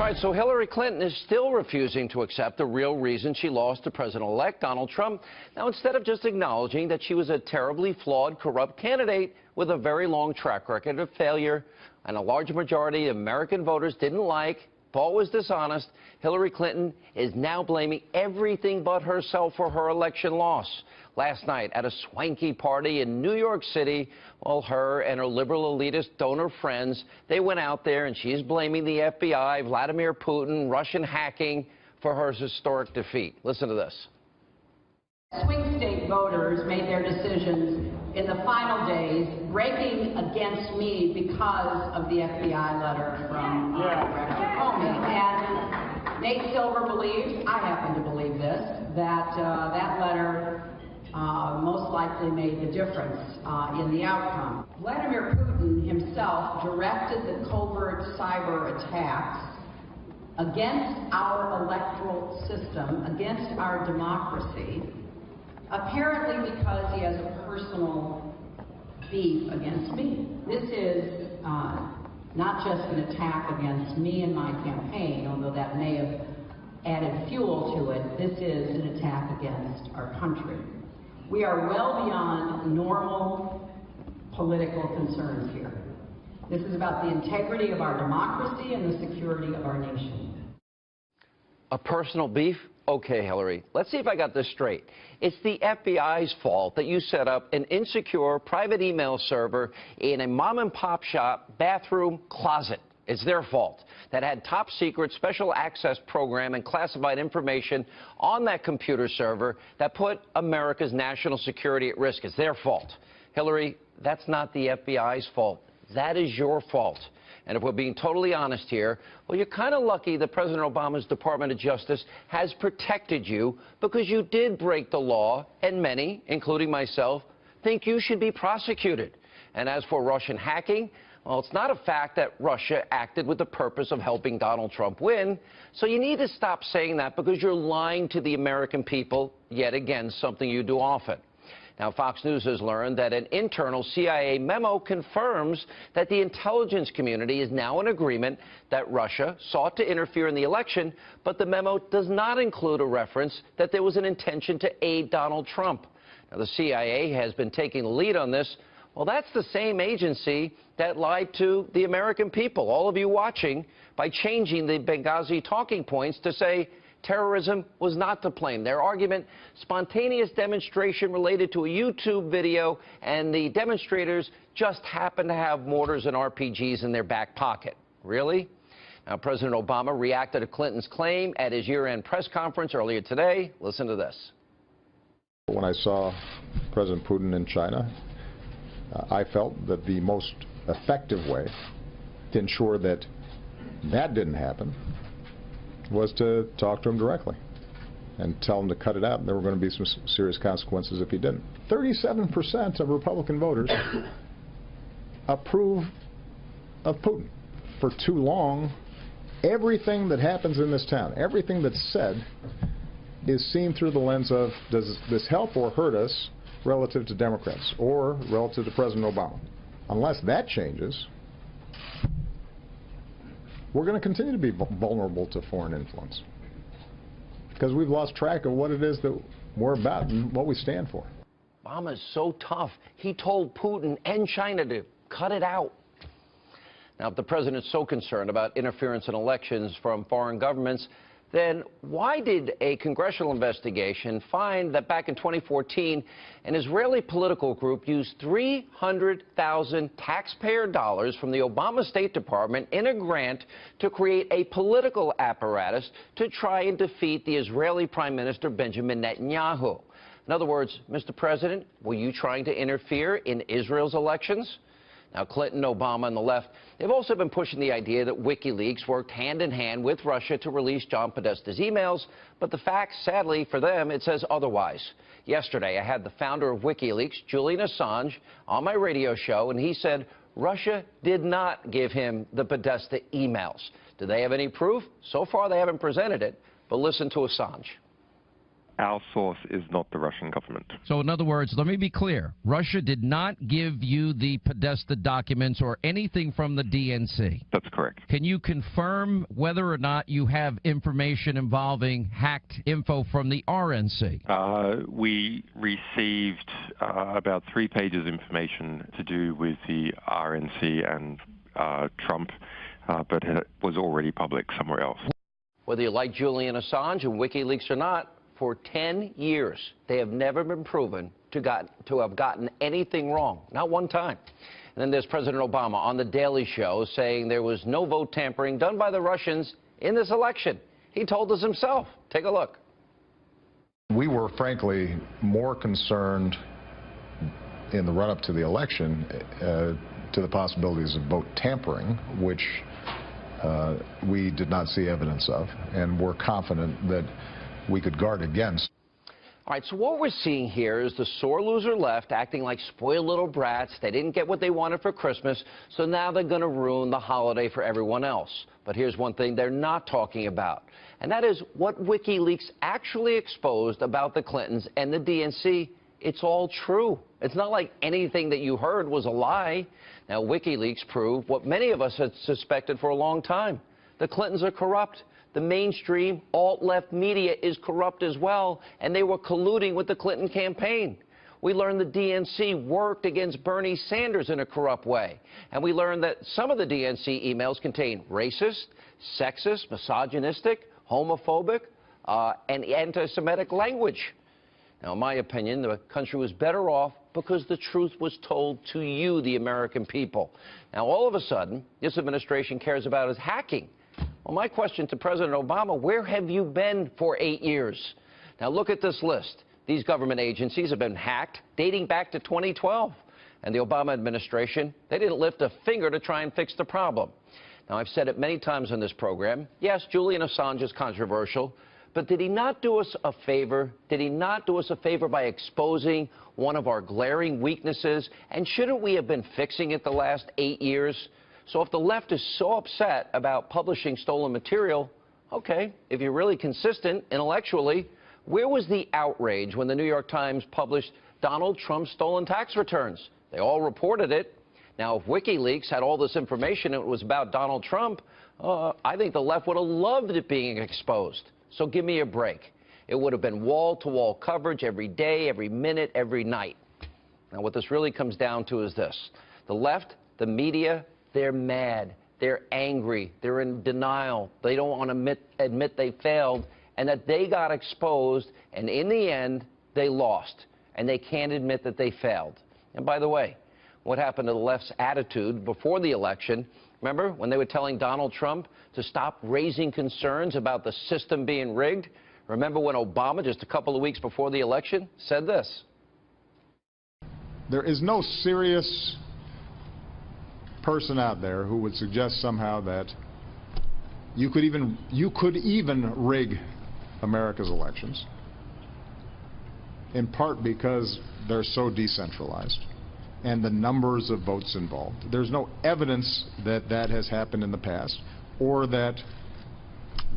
All right, so Hillary Clinton is still refusing to accept the real reason she lost to President-elect Donald Trump. Now, instead of just acknowledging that she was a terribly flawed, corrupt candidate with a very long track record of failure and a large majority of American voters didn't like, thought was dishonest, Hillary Clinton is now blaming everything but herself for her election loss. Last night at a swanky party in New York City, well, her and her liberal elitist donor friends, they went out there and she's blaming the FBI, Vladimir Putin, Russian hacking for her historic defeat. Listen to this. Swing state voters made their decisions in the final days, breaking against me because of the FBI letter from Director Comey. And Nate Silver believes, I happen to believe this, that that letter most likely made the difference in the outcome. Vladimir Putin himself directed the covert cyber attacks against our electoral system, against our democracy, apparently because he has a personal beef against me. This is not just an attack against me and my campaign, although that may have added fuel to it. This is an attack against our country. We are well beyond normal political concerns here. This is about the integrity of our democracy and the security of our nation. A personal beef? Okay, Hillary, let's see if I got this straight. It's the FBI's fault that you set up an insecure private email server in a mom-and-pop shop bathroom closet. It's their fault. That had top-secret special access program and classified information on that computer server that put America's national security at risk. It's their fault. Hillary, that's not the FBI's fault. That is your fault. And if we're being totally honest here, well, you're kind of lucky that President Obama's Department of Justice has protected you because you did break the law, and many, including myself, think you should be prosecuted. And as for Russian hacking, well, it's not a fact that Russia acted with the purpose of helping Donald Trump win. So you need to stop saying that because you're lying to the American people, yet again, something you do often. Now, Fox News has learned that an internal CIA memo confirms that the intelligence community is now in agreement that Russia sought to interfere in the election, but the memo does not include a reference that there was an intention to aid Donald Trump. Now, the CIA has been taking the lead on this. Well, that's the same agency that lied to the American people, all of you watching, by changing the Benghazi talking points to say terrorism was not to blame. Their argument, spontaneous demonstration related to a YouTube video, and the demonstrators just happened to have mortars and RPGs in their back pocket. Really? Now, President Obama reacted to Clinton's claim at his year-end press conference earlier today. Listen to this. When I saw President Putin in China, I felt that the most effective way to ensure that that didn't happen was to talk to him directly and tell him to cut it out. There were going to be some serious consequences if he didn't. 37% of Republican voters approve of Putin. For too long, everything that happens in this town, everything that's said, is seen through the lens of, does this help or hurt us relative to Democrats or relative to President Obama? Unless that changes, we're going to continue to be vulnerable to foreign influence because we've lost track of what it is that we're about and what we stand for. Obama's so tough. He told Putin and China to cut it out. Now, if the president's so concerned about interference in elections from foreign governments, then why did a congressional investigation find that back in 2014, an Israeli political group used 300,000 taxpayer dollars from the Obama State Department in a grant to create a political apparatus to try and defeat the Israeli Prime Minister Benjamin Netanyahu? In other words, Mr. President, were you trying to interfere in Israel's elections? Now, Clinton, Obama, and the left, they've also been pushing the idea that WikiLeaks worked hand-in-hand with Russia to release John Podesta's emails, but the facts, sadly for them, it says otherwise. Yesterday, I had the founder of WikiLeaks, Julian Assange, on my radio show, and he said Russia did not give him the Podesta emails. Do they have any proof? So far, they haven't presented it, but listen to Assange. Our source is not the Russian government. So in other words, let me be clear. Russia did not give you the Podesta documents or anything from the DNC. That's correct. Can you confirm whether or not you have information involving hacked info from the RNC? We received about 3 pages of information to do with the RNC and Trump, but it was already public somewhere else. Whether you like Julian Assange and WikiLeaks or not, for 10 years, they have never been proven to have gotten anything wrong, not one time. And then there's President Obama on The Daily Show saying there was no vote tampering done by the Russians in this election. He told us himself. Take a look. We were, frankly, more concerned in the run-up to the election to the possibilities of vote tampering, which we did not see evidence of, and we're confident that we could guard against. All right, so what we're seeing here is the sore loser left acting like spoiled little brats. They didn't get what they wanted for Christmas, so now they're going to ruin the holiday for everyone else. But here's one thing they're not talking about, and that is what WikiLeaks actually exposed about the Clintons and the DNC. It's all true. It's not like anything that you heard was a lie. Now, WikiLeaks proved what many of us had suspected for a long time. The Clintons are corrupt. The mainstream alt-left media is corrupt as well, and they were colluding with the Clinton campaign. We learned the DNC worked against Bernie Sanders in a corrupt way. And we learned that some of the DNC emails contain racist, sexist, misogynistic, homophobic, and anti-Semitic language. Now, in my opinion, the country was better off because the truth was told to you, the American people. Now, all of a sudden, this administration cares about is hacking. Well, my question to President Obama, where have you been for 8 years? Now, look at this list. These government agencies have been hacked dating back to 2012. And the Obama administration, they didn't lift a finger to try and fix the problem. Now, I've said it many times on this program. Yes, Julian Assange is controversial. But did he not do us a favor? Did he not do us a favor by exposing one of our glaring weaknesses? And shouldn't we have been fixing it the last 8 years? So if the left is so upset about publishing stolen material, okay, if you're really consistent intellectually, where was the outrage when the New York Times published Donald Trump's stolen tax returns? They all reported it. Now, if WikiLeaks had all this information and it was about Donald Trump, I think the left would have loved it being exposed. So give me a break. It would have been wall-to-wall coverage every day, every minute, every night. Now, what this really comes down to is this. The left, the media, they're mad. They're angry. They're in denial. They don't want to admit they failed and that they got exposed, and in the end, they lost. And they can't admit that they failed. And by the way, what happened to the left's attitude before the election? Remember when they were telling Donald Trump to stop raising concerns about the system being rigged? Remember when Obama, just a couple of weeks before the election, said this? There is no serious person out there who would suggest somehow that you could even rig America's elections, in part because they're so decentralized and the numbers of votes involved. There's no evidence that that has happened in the past or that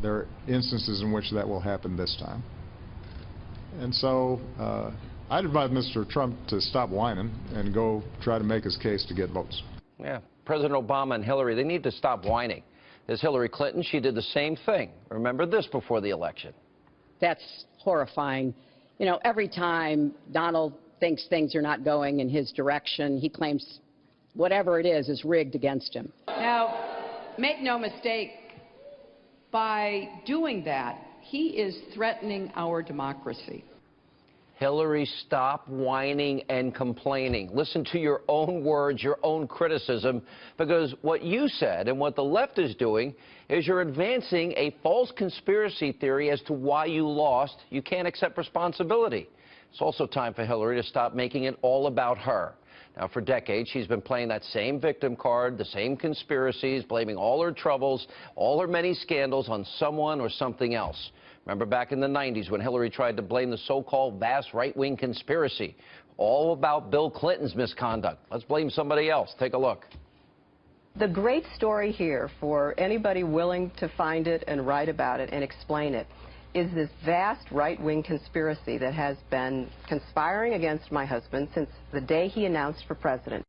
there are instances in which that will happen this time. And so I'd advise Mr. Trump to stop whining and go try to make his case to get votes. Yeah, President Obama and Hillary, they need to stop whining. There's Hillary Clinton. She did the same thing. Remember this before the election. That's horrifying. You know, every time Donald thinks things are not going in his direction, he claims whatever it is rigged against him. Now, make no mistake, by doing that, he is threatening our democracy. Hillary, stop whining and complaining. Listen to your own words, your own criticism, because what you said and what the left is doing is you're advancing a false conspiracy theory as to why you lost. You can't accept responsibility. It's also time for Hillary to stop making it all about her. Now, for decades, she's been playing that same victim card, the same conspiracies, blaming all her troubles, all her many scandals on someone or something else. Remember back in the 90s when Hillary tried to blame the so-called vast right-wing conspiracy, all about Bill Clinton's misconduct. Let's blame somebody else. Take a look. The great story here for anybody willing to find it and write about it and explain it is this vast right-wing conspiracy that has been conspiring against my husband since the day he announced for president.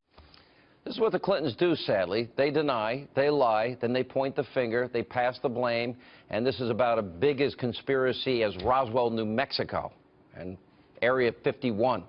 This is what the Clintons do, sadly. They deny, they lie, then they point the finger, they pass the blame, and this is about as big a conspiracy as Roswell, New Mexico, and Area 51.